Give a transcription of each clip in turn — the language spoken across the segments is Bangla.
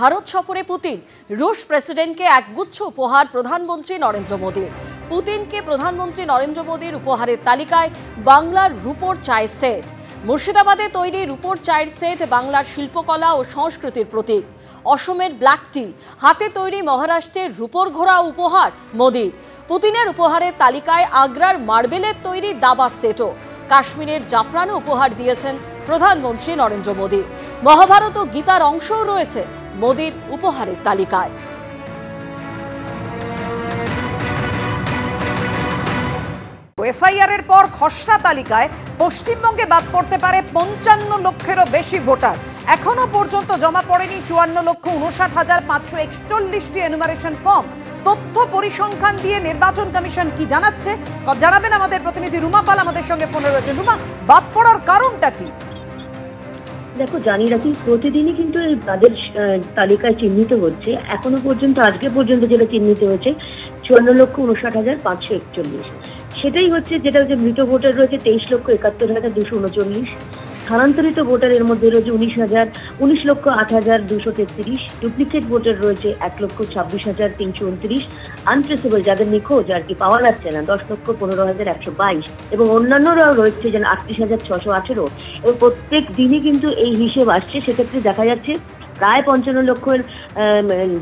ভারত সফরে পুতিন। রুশ প্রেসিডেন্টকে একগুচ্ছ উপহার প্রধানমন্ত্রী নরেন্দ্র মোদীর। পুতিনকে প্রধানমন্ত্রী নরেন্দ্র মোদীর উপহারের তালিকায় বাংলার রূপোর চায়ের সেট। মুর্শিদাবাদে তৈরি রূপোর চায়ের সেট বাংলার শিল্পকলা ও সংস্কৃতির প্রতীক। অসমের ব্ল্যাক টি, হাতে তৈরি মহারাষ্ট্রের রূপোর ঘোড়া উপহার মোদীর। পুতিনের উপহারের তালিকায় আগ্রার মার্বেলের তৈরি দাবা সেটও। কাশ্মীরের জাফরানও উপহার দিয়েছেন প্রধানমন্ত্রী নরেন্দ্র মোদী। মহাভারত ও গীতার অংশও রয়েছে মোদীর উপহারের তালিকায়। এসআইআর এর পর খসড়া তালিকায় পশ্চিমবঙ্গে বাদ পড়তে পারে 55 লক্ষেরও বেশি ভোটার। এখনো পর্যন্ত জমা পড়েনি 54,59,541টি এনুমারেশন ফর্ম। তথ্য পরিসংখ্যান দিয়ে নির্বাচন কমিশন কি জানাচ্ছে জানাবেন আমাদের প্রতিনিধি রুমা পাল আমাদের সঙ্গে ফোনে রয়েছে। রুমা, বাদ পড়ার কারণটা কি? দেখো, জানিয়ে রাখি, প্রতিদিনই কিন্তু তাদের তালিকায় চিহ্নিত হচ্ছে। এখনো পর্যন্ত, আজকে পর্যন্ত যেটা চিহ্নিত হয়েছে 54,59,541। সেটাই হচ্ছে যেটা হচ্ছে মৃত ভোটার রয়েছে 23,71,239। স্থানান্তরিত ভোটারের মধ্যে রয়েছে 19,08,233। ডুপ্লিকেট ভোটার রয়েছে 1,26,329। আনট্রেসেবল, যাদের নিখোঁজ আর কি পাওয়া যাচ্ছে না, 10,15,122। এবং অন্যান্যরাও রয়েছে যেন 38,618। এবং প্রত্যেক দিনই কিন্তু এই হিসেব আসছে। সেক্ষেত্রে দেখা যাচ্ছে প্রায় 55 লক্ষের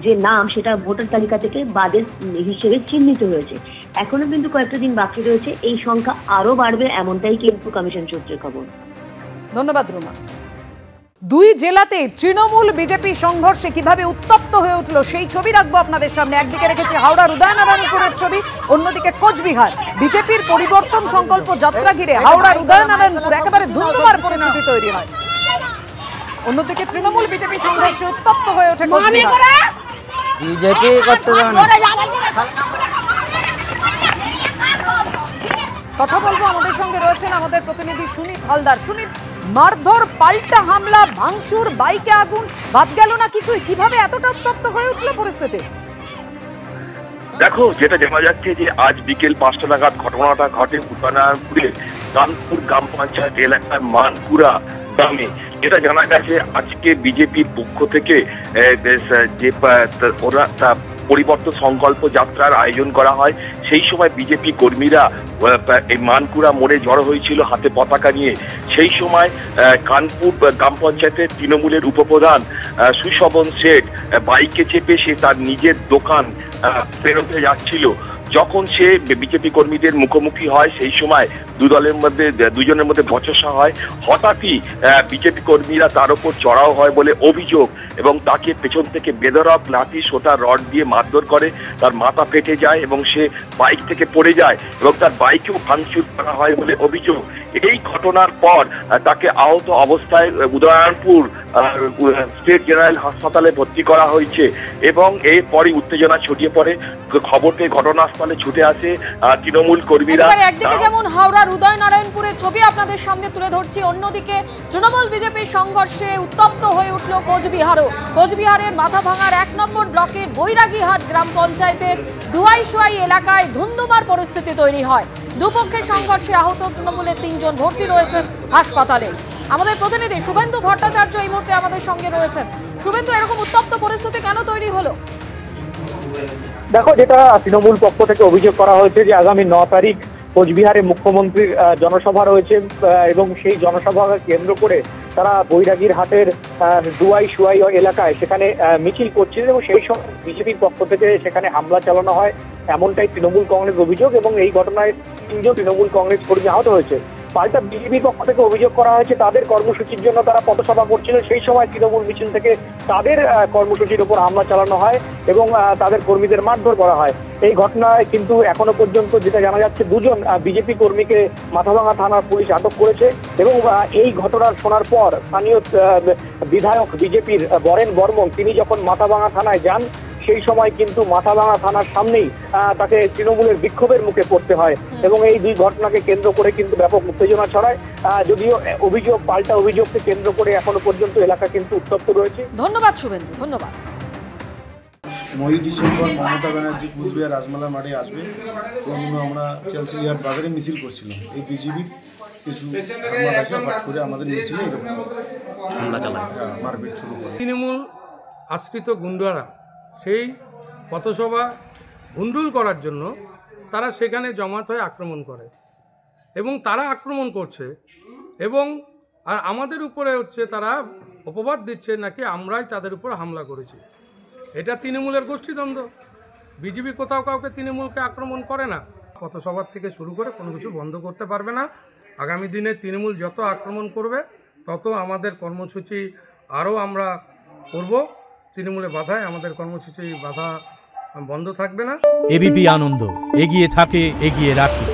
যে নাম, সেটা ভোটার তালিকা থেকে বাদের হিসেবে চিহ্নিত হয়েছে। এখনো কিন্তু কয়েকটা দিন বাকি রয়েছে, এই সংখ্যা আরো বাড়বে, এমনটাই কিন্তু কমিশন সূত্রের খবর। ধন্যবাদ রুমা। দুই জেলাতে তৃণমূল বিজেপি সংঘর্ষে কিভাবে উত্তপ্ত হয়ে উঠলো সেই ছবি রাখবো আপনাদের সামনে। একদিকে রেখেছি হাওড়ার উদয়নারায়ণপুরের ছবি, অন্যদিকে কোচবিহার। বিজেপির পরিবর্তন সংকল্প যাত্রা ঘিরে হাওড়ার উদয়নারায়ণপুর একেবারে ধুন্ধুমার পরিস্থিতি তৈরি হয়। অন্যদিকে তৃণমূল বিজেপি সংঘর্ষে উত্তপ্ত হয়ে ওঠে কোচবিহার। বিজেপি করতে কথা বলবো, আমাদের সঙ্গে রয়েছেন আমাদের প্রতিনিধি সুনীত হালদার। সুনীত, মারধর, পাল্টা হামলা, ভাঙচুর, বাইকে আগুন, বাদ গেল না কিছুই। কিভাবে এতটা উত্তপ্ত হয়ে উঠল পরিস্থিতি? দেখো, যেটা জানা যাচ্ছে যে আজ বিকেল 5টা নাগাদ ঘটনাটা ঘটে উদয়নারায়ণপুরে কানপুর গ্রাম পঞ্চায়েত এলাকার মানকুড়া গ্রামে। যেটা জানা গেছে আজকে বিজেপির পক্ষ থেকে যে ওরা পরিবর্তন সংকল্প যাত্রার আয়োজন করা হয়। সেই সময় বিজেপি কর্মীরা এই মানকুড়া মোড়ে জড়ো হয়েছিল হাতে পতাকা নিয়ে। সেই সময় কানপুর গ্রাম পঞ্চায়েতের তৃণমূলের উপপ্রধান সুশোভন শেঠ বাইকে চেপে সে তার নিজের দোকান ফেরতে যাচ্ছিল। যখন সে বিজেপি কর্মীদের মুখোমুখি হয়, সেই সময় দুজনের মধ্যে বচসা হয়। হঠাৎই বিজেপি কর্মীরা তার উপর চড়াও হয় বলে অভিযোগ এবং তাকে পেছন থেকে বেধড়ক লাঠি সোটা রড দিয়ে মারধর করে। তার মাথা ফেটে যায় এবং সে বাইক থেকে পড়ে যায় এবং তার বাইকেও ভাঙচুর করা হয় বলে অভিযোগ। এই ঘটনার পর তাকে আহত অবস্থায় উদয়নারায়ণপুর স্টেট জেনারেল হাসপাতালে ভর্তি করা হয়েছে এবং এরপরই উত্তেজনা ছড়িয়ে পড়ে। খবর পেয়ে ঘটনাস্থলে ছুটে আসে তৃণমূল কর্মীরা। একদিকে যেমন হাওড়ার উদয়নারায়ণপুরের ছবি আপনাদের সামনে তুলে ধরছি, অন্যদিকে তৃণমূল বিজেপির সংঘর্ষে উত্তপ্ত হয়ে উঠল কোচবিহারও। কোচবিহারের মাথাভাঙার 1 নম্বর ব্লকের বৈরাগীহাট গ্রাম পঞ্চায়েতের দুয়াইশোয়াই এলাকায় ধুন্ধুমার পরিস্থিতি তৈরি হয়। দুপক্ষের সংঘর্ষে আহত তৃণমূলের 3 জন ভর্তি রয়েছেন হাসপাতালে। আমাদের প্রতিনিধি শুভেন্দু ভট্টাচার্য এই মুহূর্তে আমাদের সঙ্গে রয়েছেন। শুভেন্দু, এরকম উত্তপ্ত পরিস্থিতি কেন তৈরি হলো? দেখো, যেটা তৃণমূল পক্ষ থেকে অভিযোগ করা হয়েছে যে আগামী 9 তারিখ কোচবিহারে মুখ্যমন্ত্রীর জনসভা রয়েছে এবং সেই জনসভাকে কেন্দ্র করে তারা বৈরাগীর হাটের দুয়াইশোয়াই এলাকায় সেখানে মিছিল করছিলেন এবং সেই সময় বিজেপির পক্ষ থেকে সেখানে হামলা চালানো হয়, এমনটাই তৃণমূল কংগ্রেস অভিযোগ। এবং এই ঘটনায় 3 জন তৃণমূল কংগ্রেস কর্মী আহত হয়েছে। পাল্টা বিজেপির পক্ষ থেকে অভিযোগ করা হয়েছে তাদের কর্মসূচির জন্য তারা পথসভা করছিলেন, সেই সময় তৃণমূল মিছিল থেকে তাদের কর্মসূচির উপর হামলা চালানো হয় এবং তাদের কর্মীদের মারধর করা হয়। এই ঘটনায় কিন্তু এখনো পর্যন্ত যেটা জানা যাচ্ছে 2 জন বিজেপি কর্মীকে মাথাভাঙা থানার পুলিশ আটক করেছে এবং এই ঘটনার শোনার পর স্থানীয় বিধায়ক বিজেপির বরেন বর্মন তিনি যখন মাথাভাঙা থানায় যান, সেই সময় কিন্তু মাথাভাঙা থানার সামনেই তাকে তৃণমূলের বিক্ষোভের মুখে পড়তে হয় এবং এই 2 ঘটনাকে কেন্দ্র করে কিন্তু ব্যাপক উত্তেজনা ছড়ায়। যদিও পাল্টা অভিযোগকে কেন্দ্র করে এখনো পর্যন্ত এলাকা কিন্তু উত্তপ্ত রয়েছে। ধন্যবাদ শুভেন্দু, ধন্যবাদ। 9 ডিসেম্বর মমতা ব্যানার্জি কুচবিহার রাজমেলা মাঠে আসবে এবং আমরা চালচিলিহাট বাজারে মিছিল করছিলাম। এই বিজেপির কিছু হঠাৎ করে আমাদের মিছিলে মারপিট শুরু করে। তৃণমূল আশ্রিত গুন্ডারা সেই পথসভা ভণ্ডুল করার জন্য তারা সেখানে জমায়েত হয়ে আক্রমণ করে এবং তারা আক্রমণ করছে এবং আর আমাদের উপরে হচ্ছে তারা অপবাদ দিচ্ছে নাকি আমরাই তাদের উপর হামলা করেছি। এটা তৃণমূলের গোষ্ঠীদ্বন্দ্ব। বিজেপি কোথাও কাউকে তৃণমূলকে আক্রমণ করে না। পথসভার থেকে শুরু করে কোনো কিছু বন্ধ করতে পারবে না। আগামী দিনে তৃণমূল যত আক্রমণ করবে তত আমাদের কর্মসূচি আরও আমরা করব। তৃণমূলে বাধায় আমাদের কর্মসূচি বাধা বন্ধ থাকবে না। এবিপি আনন্দ, এগিয়ে থাকে, এগিয়ে রাখে।